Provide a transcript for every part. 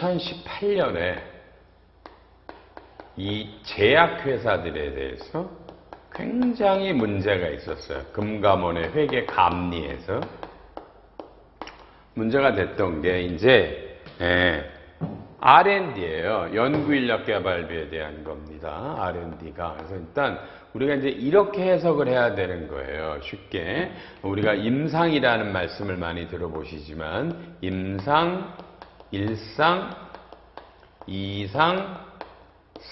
2018년에 이 제약회사들에 대해서 굉장히 문제가 있었어요. 금감원의 회계 감리에서 문제가 됐던 게 이제 R&D예요. 연구인력개발비에 대한 겁니다. R&D가. 그래서 일단 우리가 이제 이렇게 해석을 해야 되는 거예요. 쉽게. 우리가 임상이라는 말씀을 많이 들어보시지만 임상, 1상, 2상,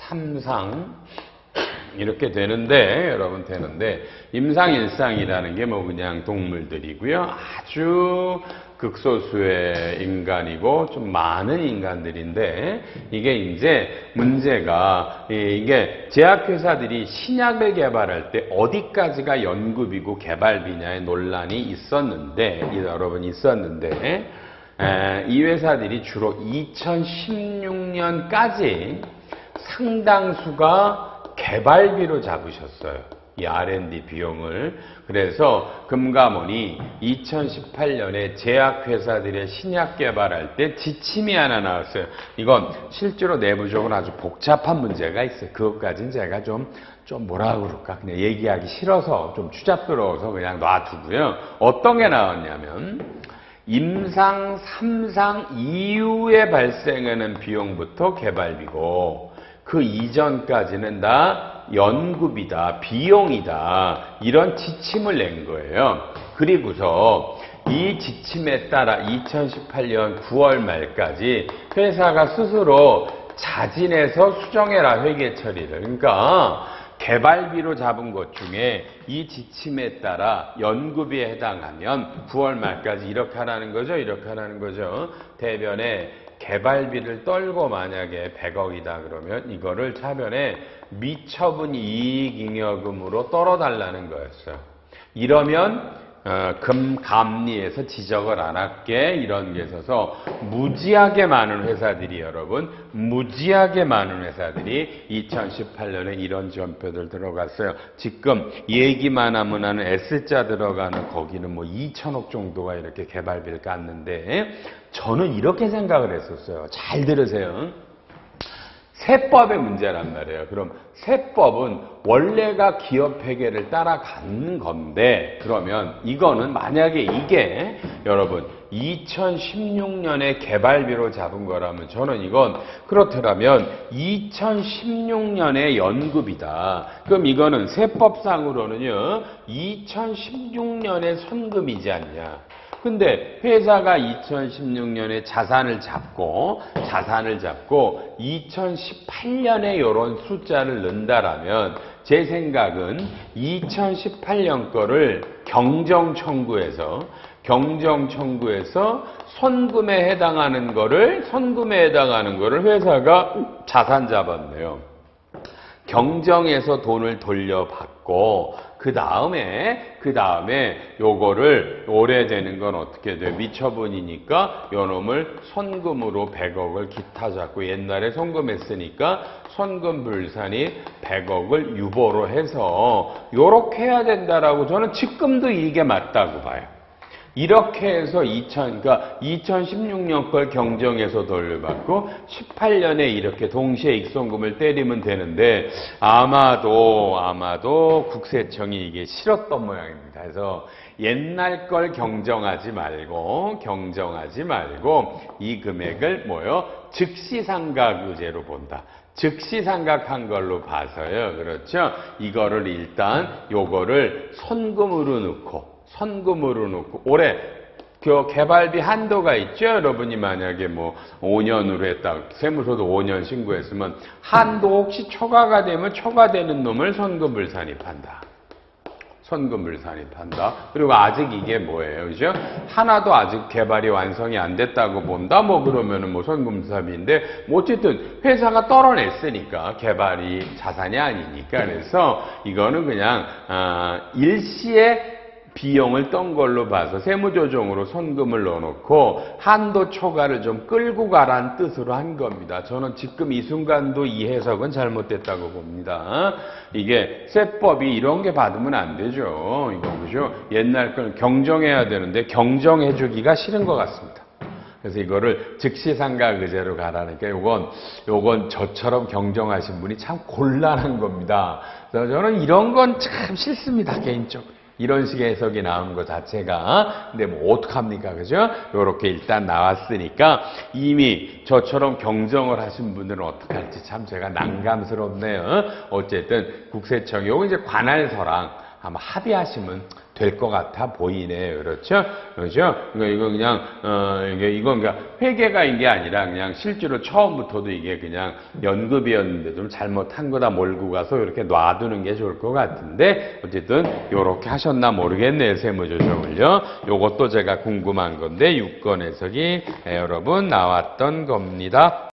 3상 이렇게 되는데 여러분 되는데 임상, 1상이라는 게 뭐 그냥 동물들이고요. 아주 극소수의 인간이고 좀 많은 인간들인데 이게 이제 문제가 이게 제약회사들이 신약을 개발할 때 어디까지가 연구비고 개발비냐의 논란이 있었는데 여러분 있었는데 이 회사들이 주로 2016년까지 상당수가 개발비로 잡으셨어요. 이 R&D 비용을. 그래서 금감원이 2018년에 제약회사들의 신약 개발할 때 지침이 하나 나왔어요. 이건 실제로 내부적으로 아주 복잡한 문제가 있어요. 그것까지는 제가 좀 뭐라 그럴까 그냥 얘기하기 싫어서 좀 추잡스러워서 그냥 놔두고요. 어떤 게 나왔냐면 임상 3상 이후에 발생하는 비용부터 개발비고 그 이전까지는 다 연구비다, 비용이다 이런 지침을 낸 거예요. 그리고서 이 지침에 따라 2018년 9월 말까지 회사가 스스로 자진해서 수정해라 회계 처리를. 그러니까 개발비로 잡은 것 중에 이 지침에 따라 연구비에 해당하면 9월 말까지 이렇게 하라는 거죠. 이렇게 하라는 거죠. 대변에 개발비를 떨고 만약에 100억이다 그러면 이거를 차변에 미처분 이익잉여금으로 떨어달라는 거였어요. 이러면 금감리에서 지적을 안 할게 이런 게 있어서 무지하게 많은 회사들이 여러분 무지하게 많은 회사들이 2018년에 이런 전표들 들어갔어요. 지금 얘기만 하면 하는 S자 들어가는 거기는 뭐 2천억 정도가 이렇게 개발비를 깠는데 저는 이렇게 생각을 했었어요. 잘 들으세요. 세법의 문제란 말이에요. 그럼 세법은 원래가 기업 회계를 따라가는 건데 그러면 이거는 만약에 이게 여러분 2016년에 개발비로 잡은 거라면 저는 이건 그렇더라면 2016년에 연구비다. 그럼 이거는 세법상으로는요 2016년에 선금이지 않냐. 근데 회사가 2016년에 자산을 잡고 2018년에 이런 숫자를 넣는다라면 제 생각은 2018년 거를 경정 청구해서 선금에 해당하는 거를 회사가 자산 잡았네요. 경정에서 돈을 돌려받고 그 다음에 요거를 오래되는 건 어떻게 돼요? 미처분이니까 요놈을 선금으로 100억을 기타 잡고 옛날에 선금했으니까 선금 불산이 100억을 유보로 해서 요렇게 해야 된다라고 저는 지금도 이게 맞다고 봐요. 이렇게 해서 2016년 걸 경정에서 돌려받고 18년에 이렇게 동시에 익선금을 때리면 되는데 아마도 국세청이 이게 싫었던 모양입니다. 그래서 옛날 걸 경정하지 말고 이 금액을 즉시상각의제로 본다. 즉시상각한 걸로 봐서요. 그렇죠? 이거를 일단 요거를 선금으로 넣고 올해 개발비 한도가 있죠. 여러분이 만약에 5년으로 했다. 세무서도 5년 신고했으면 한도 혹시 초과가 되면 초과되는 놈을 선금불산이 판다. 그리고 아직 이게 뭐예요? 그죠? 하나도 아직 개발이 완성이 안 됐다고 본다? 그러면은 선금사비인데, 어쨌든 회사가 떨어냈으니까, 개발이 자산이 아니니까. 그래서 이거는 그냥, 일시에 비용을 떤 걸로 봐서 세무조정으로 선금을 넣어놓고 한도 초과를 좀 끌고 가라는 뜻으로 한 겁니다. 저는 지금 이 순간도 이 해석은 잘못됐다고 봅니다. 이게 세법이 이런 게 받으면 안 되죠. 이거 그죠? 옛날 걸 경정해야 되는데 경정해주기가 싫은 것 같습니다. 그래서 이거를 즉시상각 의제로 가라니까 요건 저처럼 경정하신 분이 참 곤란한 겁니다. 그래서 저는 이런 건 참 싫습니다, 개인적으로. 이런 식의 해석이 나오는 것 자체가. 근데 뭐 어떡합니까, 그죠? 요렇게 일단 나왔으니까 이미 저처럼 경정을 하신 분들은 어떡할지 참 제가 난감스럽네요. 어쨌든 국세청이 요거 이제 관할서랑 아마 합의하시면 될 것 같아 보이네요. 그렇죠? 그렇죠? 이거 그냥, 이건 그냥 회계가 이게 아니라 그냥 실제로 처음부터도 이게 그냥 연급이었는데 좀 잘못한 거다 몰고 가서 이렇게 놔두는 게 좋을 것 같은데, 어쨌든 요렇게 하셨나 모르겠네요. 세무조정을요. 요것도 제가 궁금한 건데, 6건 해석이 여러분 나왔던 겁니다.